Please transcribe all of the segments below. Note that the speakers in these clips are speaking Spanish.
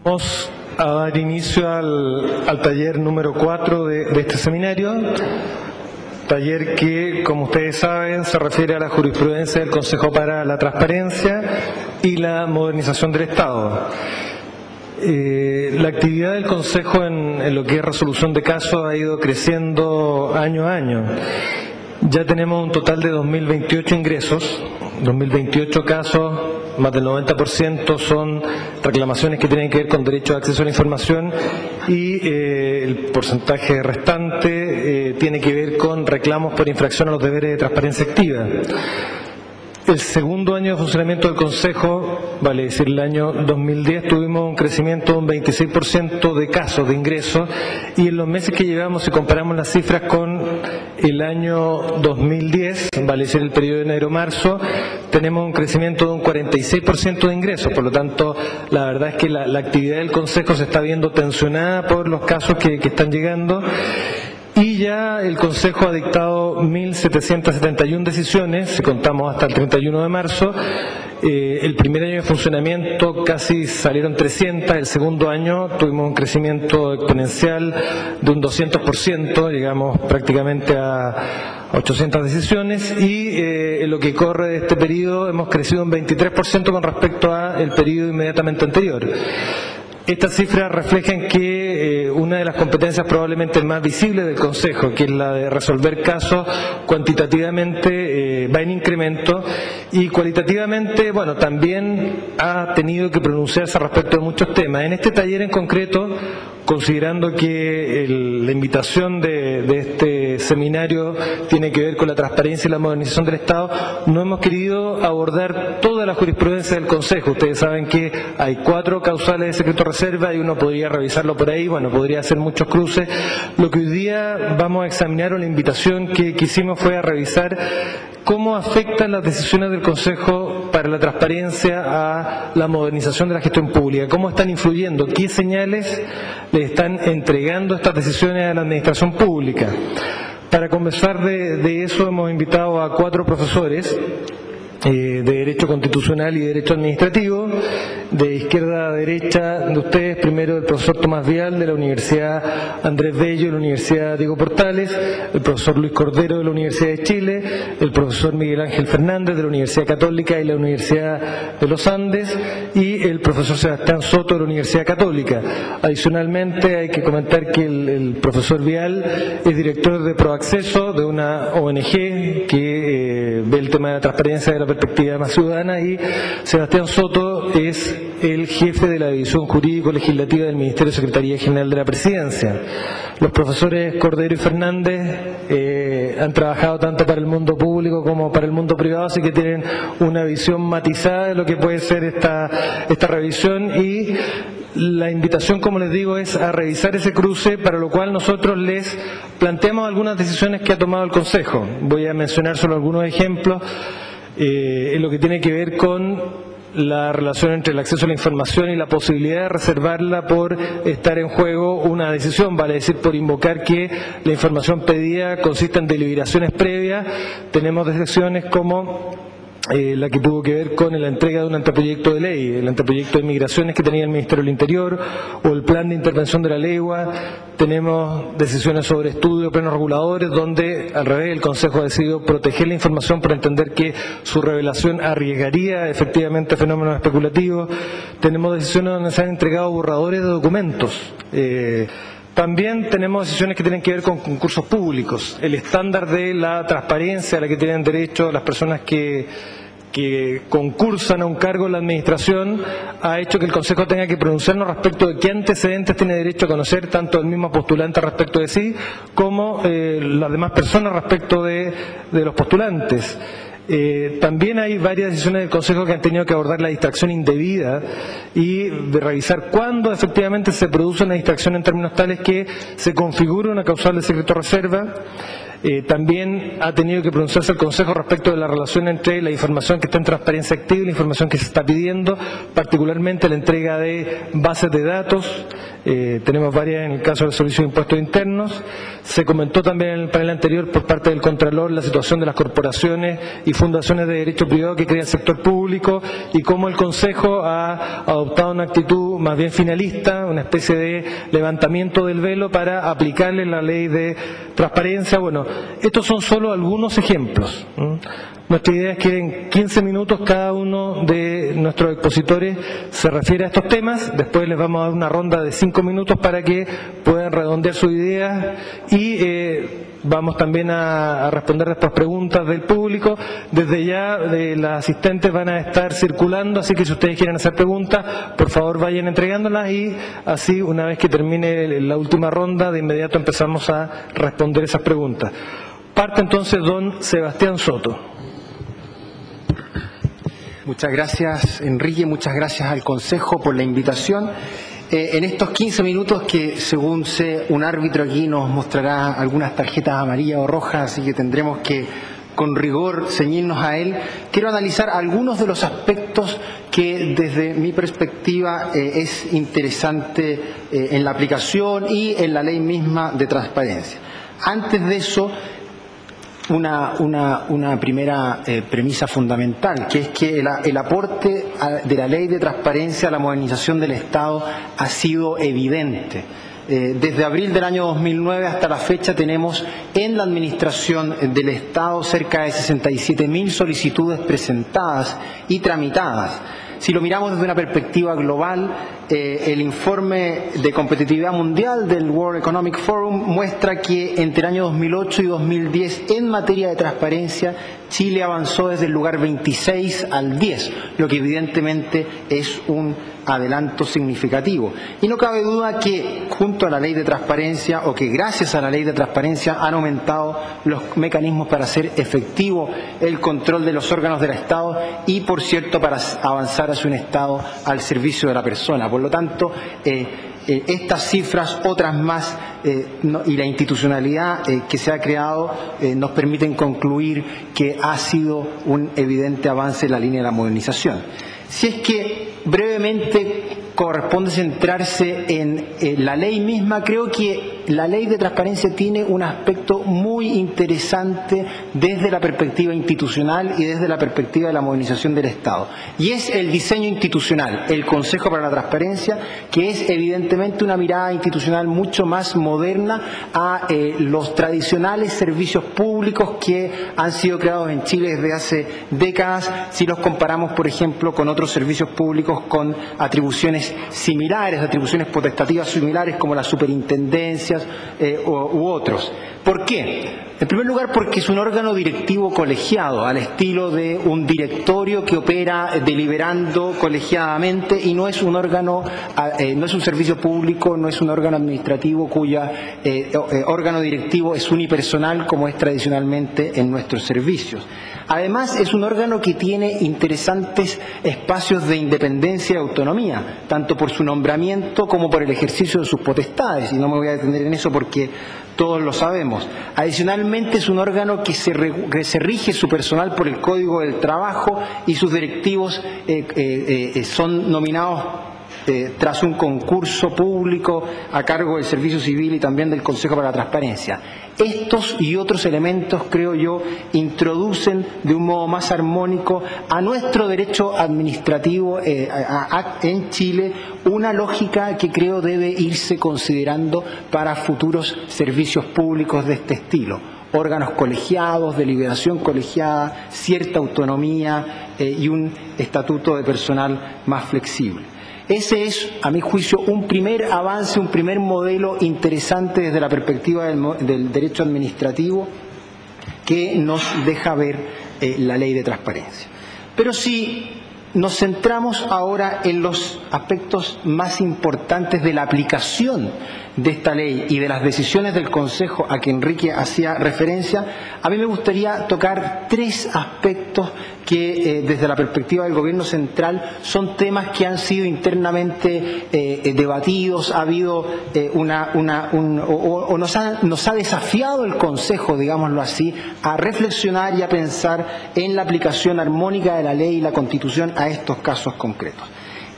Vamos a dar inicio al taller número 4 de este seminario, taller que, como ustedes saben, se refiere a la jurisprudencia del Consejo para la Transparencia y la Modernización del Estado. La actividad del Consejo en lo que es resolución de casos ha ido creciendo año a año. Ya tenemos un total de 2028 ingresos, 2028 casos, más del 90% son reclamaciones que tienen que ver con derecho de acceso a la información y el porcentaje restante tiene que ver con reclamos por infracción a los deberes de transparencia activa. El segundo año de funcionamiento del Consejo, vale decir el año 2010, tuvimos un crecimiento de un 26% de casos de ingresos, y en los meses que llevamos, si comparamos las cifras con el año 2010, vale decir el periodo de enero-marzo, tenemos un crecimiento de un 46% de ingresos. Por lo tanto, la verdad es que la actividad del Consejo se está viendo tensionada por los casos que están llegando. Y ya el Consejo ha dictado 1.771 decisiones, si contamos hasta el 31 de marzo. El primer año de funcionamiento casi salieron 300, el segundo año tuvimos un crecimiento exponencial de un 200%, llegamos prácticamente a 800 decisiones, y en lo que corre de este periodo hemos crecido un 23% con respecto al periodo inmediatamente anterior. Estas cifras reflejan que una de las competencias probablemente más visibles del Consejo, que es la de resolver casos, cuantitativamente va en incremento, y cualitativamente, bueno, también ha tenido que pronunciarse respecto de muchos temas. En este taller en concreto, considerando que la invitación de este seminario tiene que ver con la transparencia y la modernización del Estado, no hemos querido abordar toda la jurisprudencia del Consejo. Ustedes saben que hay 4 causales de secreto reserva y uno podría revisarlo por ahí, bueno, podría hacer muchos cruces. Lo que hoy día vamos a examinar, o la invitación que hicimos, fue a revisar cómo afectan las decisiones del Consejo para la transparencia a la modernización de la gestión pública, cómo están influyendo, qué señales le están entregando estas decisiones a la administración pública. Para conversar de eso hemos invitado a 4 profesores de Derecho Constitucional y Derecho Administrativo. De izquierda a derecha de ustedes, primero el profesor Tomás Vial de la Universidad Andrés Bello de la Universidad Diego Portales, el profesor Luis Cordero de la Universidad de Chile, el profesor Miguel Ángel Fernández de la Universidad Católica y la Universidad de los Andes, y el profesor Sebastián Soto de la Universidad Católica. Adicionalmente, hay que comentar que el profesor Vial es director de Proacceso, de una ONG que ve el tema de la transparencia de la perspectiva más ciudadana, y Sebastián Soto es el jefe de la División Jurídico-Legislativa del Ministerio de Secretaría General de la Presidencia. Los profesores Cordero y Fernández han trabajado tanto para el mundo público como para el mundo privado, así que tienen una visión matizada de lo que puede ser esta revisión, y la invitación, como les digo, es a revisar ese cruce, para lo cual nosotros les planteamos algunas decisiones que ha tomado el Consejo. Voy a mencionar solo algunos ejemplos en lo que tiene que ver con la relación entre el acceso a la información y la posibilidad de reservarla por estar en juego una decisión, vale decir, por invocar que la información pedida consista en deliberaciones previas. Tenemos decisiones como la que tuvo que ver con la entrega de un anteproyecto de ley, el anteproyecto de migraciones que tenía el Ministerio del Interior, o el plan de intervención de la legua. Tenemos decisiones sobre estudios, plenos reguladores, donde al revés el Consejo ha decidido proteger la información por entender que su revelación arriesgaría efectivamente fenómenos especulativos. Tenemos decisiones donde se han entregado borradores de documentos. También tenemos decisiones que tienen que ver con concursos públicos. El estándar de la transparencia a la que tienen derecho las personas que concursan a un cargo en la administración ha hecho que el Consejo tenga que pronunciarnos respecto de qué antecedentes tiene derecho a conocer tanto el mismo postulante respecto de sí como las demás personas respecto de los postulantes. También hay varias decisiones del Consejo que han tenido que abordar la distracción indebida y de revisar cuándo efectivamente se produce una distracción en términos tales que se configura una causal de secreto reserva. También ha tenido que pronunciarse el Consejo respecto de la relación entre la información que está en transparencia activa y la información que se está pidiendo, particularmente la entrega de bases de datos. tenemos varias en el caso del Servicio de Impuestos Internos. Se comentó también en el panel anterior por parte del Contralor la situación de las corporaciones y fundaciones de derecho privado que crea el sector público y cómo el Consejo ha adoptado una actitud más bien finalista, una especie de levantamiento del velo para aplicarle la ley de transparencia. Bueno, estos son solo algunos ejemplos. Nuestra idea es que en 15 minutos cada uno de nuestros expositores se refiere a estos temas. Después les vamos a dar una ronda de 5 minutos para que puedan redondear sus ideas y vamos también a responder después preguntas del público. Desde ya las asistentes van a estar circulando, así que si ustedes quieren hacer preguntas, por favor vayan entregándolas y así una vez que termine la última ronda, de inmediato empezamos a responder esas preguntas. Parte entonces don Sebastián Soto. Muchas gracias, Enrique, muchas gracias al Consejo por la invitación. En estos 15 minutos que, según sé, un árbitro aquí nos mostrará algunas tarjetas amarillas o rojas, así que tendremos que, con rigor, ceñirnos a él, quiero analizar algunos de los aspectos que, desde mi perspectiva, es interesante en la aplicación y en la ley misma de transparencia. Antes de eso, una primera premisa fundamental, que es que el aporte de la ley de transparencia a la modernización del Estado ha sido evidente. Desde abril del año 2009 hasta la fecha tenemos en la administración del Estado cerca de 67.000 solicitudes presentadas y tramitadas. Si lo miramos desde una perspectiva global, el informe de competitividad mundial del World Economic Forum muestra que entre el año 2008 y 2010 en materia de transparencia Chile avanzó desde el lugar 26 al 10, lo que evidentemente es un adelanto significativo. Y no cabe duda que junto a la ley de transparencia, o que gracias a la ley de transparencia han aumentado los mecanismos para hacer efectivo el control de los órganos del Estado y, por cierto, para avanzar hacia un Estado al servicio de la persona. Por lo tanto, estas cifras, otras más, y la institucionalidad que se ha creado nos permiten concluir que ha sido un evidente avance en la línea de la modernización. Si es que brevemente corresponde centrarse en la ley misma, creo que la ley de transparencia tiene un aspecto muy interesante desde la perspectiva institucional y desde la perspectiva de la modernización del Estado. Y es el diseño institucional, el Consejo para la Transparencia, que es evidentemente una mirada institucional mucho más moderna a los tradicionales servicios públicos que han sido creados en Chile desde hace décadas, si los comparamos, por ejemplo, con otros servicios públicos con atribuciones similares, atribuciones potestativas similares como las superintendencias u otros. ¿Por qué? En primer lugar, porque es un órgano directivo colegiado, al estilo de un directorio que opera deliberando colegiadamente, y no es un órgano, no es un servicio público, no es un órgano administrativo cuya órgano directivo es unipersonal como es tradicionalmente en nuestros servicios. Además, es un órgano que tiene interesantes espacios de independencia y autonomía, tanto por su nombramiento como por el ejercicio de sus potestades, y no me voy a detener en eso porque todos lo sabemos. Adicionalmente, es un órgano que se rige su personal por el Código del Trabajo y sus directivos son nominados tras un concurso público a cargo del Servicio Civil y también del Consejo para la Transparencia. Estos y otros elementos, creo yo, introducen de un modo más armónico a nuestro derecho administrativo en Chile una lógica que creo debe irse considerando para futuros servicios públicos de este estilo. Órganos colegiados, deliberación colegiada, cierta autonomía y un estatuto de personal más flexible. Ese es, a mi juicio, un primer avance, un primer modelo interesante desde la perspectiva del derecho administrativo que nos deja ver la ley de transparencia. Pero si nos centramos ahora en los aspectos más importantes de la aplicación de esta ley y de las decisiones del Consejo a que Enrique hacía referencia, a mí me gustaría tocar tres aspectos que desde la perspectiva del Gobierno central son temas que han sido internamente debatidos, ha habido nos ha desafiado el Consejo, digámoslo así, a reflexionar y a pensar en la aplicación armónica de la ley y la Constitución a estos casos concretos.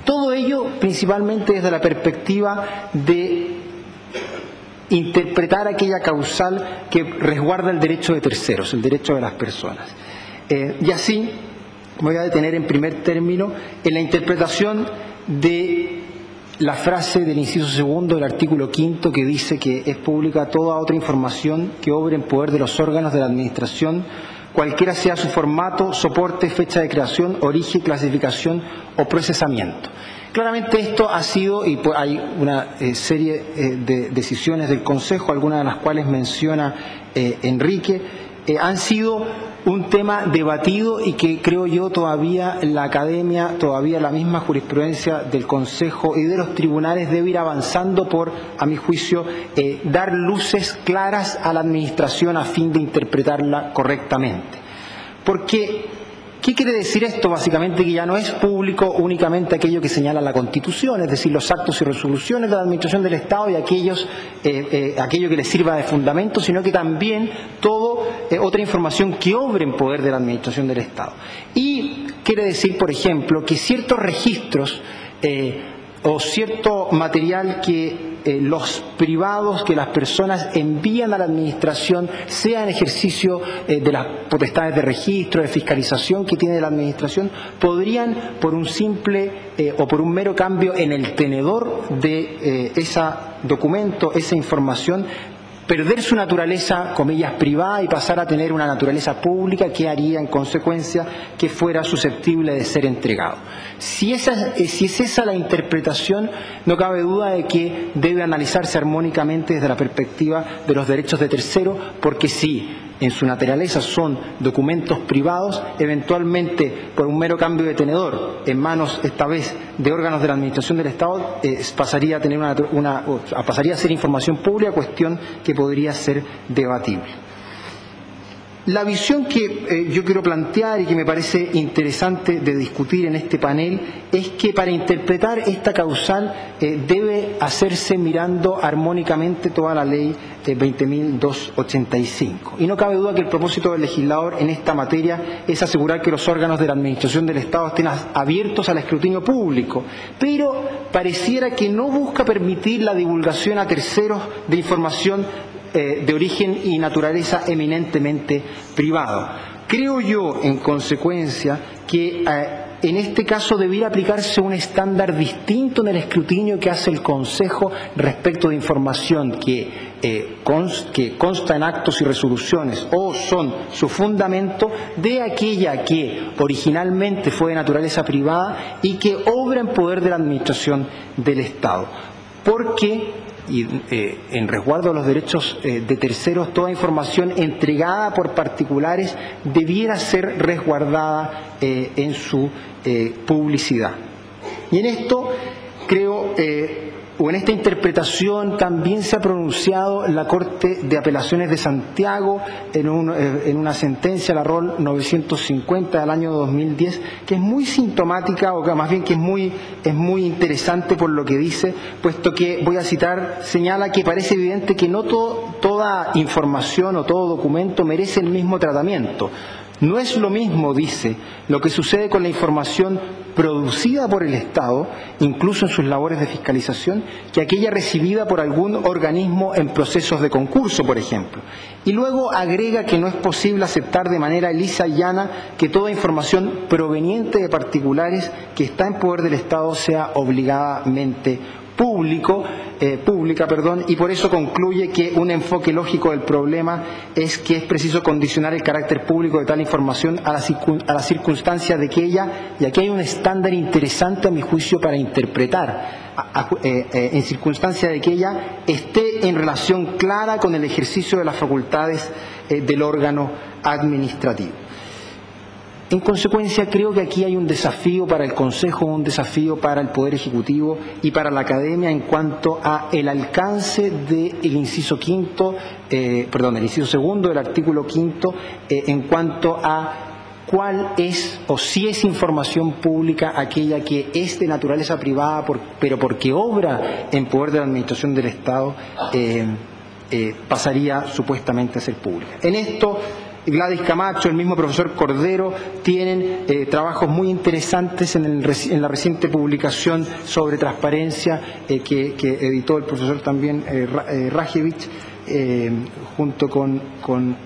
Todo ello principalmente desde la perspectiva de interpretar aquella causal que resguarda el derecho de terceros, el derecho de las personas. Y así me voy a detener en primer término en la interpretación de la frase del inciso segundo del artículo 5 que dice que es pública toda otra información que obre en poder de los órganos de la Administración, cualquiera sea su formato, soporte, fecha de creación, origen, clasificación o procesamiento. Claramente esto ha sido, y hay una serie de decisiones del Consejo, algunas de las cuales menciona Enrique, han sido un tema debatido y que creo yo todavía la academia, todavía la misma jurisprudencia del Consejo y de los tribunales debe ir avanzando por, a mi juicio, dar luces claras a la Administración a fin de interpretarla correctamente. Porque, ¿qué quiere decir esto? Básicamente que ya no es público únicamente aquello que señala la Constitución, es decir, los actos y resoluciones de la Administración del Estado y aquello que les sirva de fundamento, sino que también otra información que obre en poder de la Administración del Estado. Y quiere decir, por ejemplo, que ciertos registros o cierto material que los privados, que las personas envían a la Administración, sea en ejercicio de las potestades de registro, de fiscalización que tiene la Administración, podrían, por un simple o por un mero cambio en el tenedor de ese documento, esa información, perder su naturaleza, comillas, privada y pasar a tener una naturaleza pública que haría en consecuencia que fuera susceptible de ser entregado. Si es esa la interpretación, no cabe duda de que debe analizarse armónicamente desde la perspectiva de los derechos de terceros, porque si en su naturaleza son documentos privados, eventualmente por un mero cambio de tenedor en manos esta vez de órganos de la Administración del Estado pasaría a tener pasaría a ser información pública, cuestión que podría ser debatible. La visión que yo quiero plantear y que me parece interesante de discutir en este panel es que para interpretar esta causal debe hacerse mirando armónicamente toda la ley 20.285. Y no cabe duda que el propósito del legislador en esta materia es asegurar que los órganos de la Administración del Estado estén abiertos al escrutinio público, pero pareciera que no busca permitir la divulgación a terceros de información de origen y naturaleza eminentemente privado. Creo yo, en consecuencia, que en este caso debiera aplicarse un estándar distinto en el escrutinio que hace el Consejo respecto de información que consta en actos y resoluciones o son su fundamento, de aquella que originalmente fue de naturaleza privada y que obra en poder de la Administración del Estado. Porque en resguardo de los derechos de terceros, toda información entregada por particulares debiera ser resguardada en su publicidad. Y en esto creo, o en esta interpretación también se ha pronunciado la Corte de Apelaciones de Santiago en una sentencia, la ROL 950 del año 2010, que es muy sintomática, o que más bien que es muy interesante por lo que dice, puesto que, voy a citar, señala que parece evidente que no toda información o todo documento merece el mismo tratamiento. No es lo mismo, dice, lo que sucede con la información producida por el Estado, incluso en sus labores de fiscalización, que aquella recibida por algún organismo en procesos de concurso, por ejemplo. Y luego agrega que no es posible aceptar de manera lisa y llana que toda información proveniente de particulares que está en poder del Estado sea obligadamente pública, y por eso concluye que un enfoque lógico del problema es que es preciso condicionar el carácter público de tal información a la circunstancia de que ella, y aquí hay un estándar interesante a mi juicio para interpretar, en circunstancia de que ella esté en relación clara con el ejercicio de las facultades del órgano administrativo. En consecuencia, creo que aquí hay un desafío para el Consejo, un desafío para el Poder Ejecutivo y para la Academia en cuanto a el alcance del inciso segundo del artículo 5, en cuanto a cuál es o si es información pública aquella que es de naturaleza privada, pero porque obra en poder de la Administración del Estado, pasaría supuestamente a ser pública. En esto Gladys Camacho, el mismo profesor Cordero, tienen trabajos muy interesantes en la reciente publicación sobre transparencia que editó el profesor también Rajevich junto con